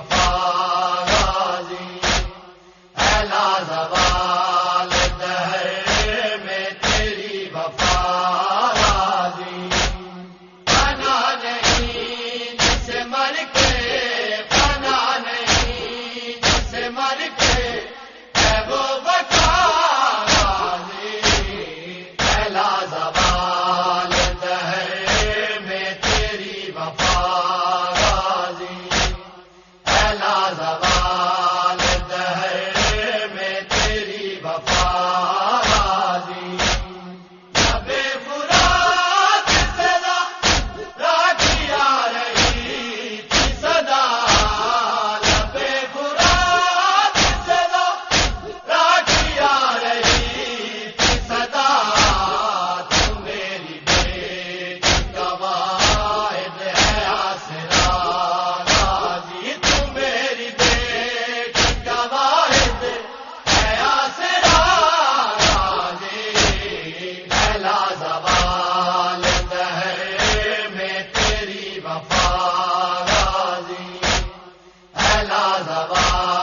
وفا غازی اعلی زوال دہر میں تیری وفا غازی فنا نہیں جسے مر کے فنا نہیں جسے مر کے ہے وہ بقا غازی اعلی زوال دہر میں تیری وفا غازی اعلی زوال دہر میں تیری وفا غازی لبے فرات صدا راکھی آ رہی تھی صدا لبے فرات صدا راکھی آ رہی تھی صدا تو میری بیٹی کا واحد ہے آسرا غازی تو میری بیٹی کا واحد ہے آسرا غازی اعلی زوال دہر میں تیری وفا غازی اعلی زوال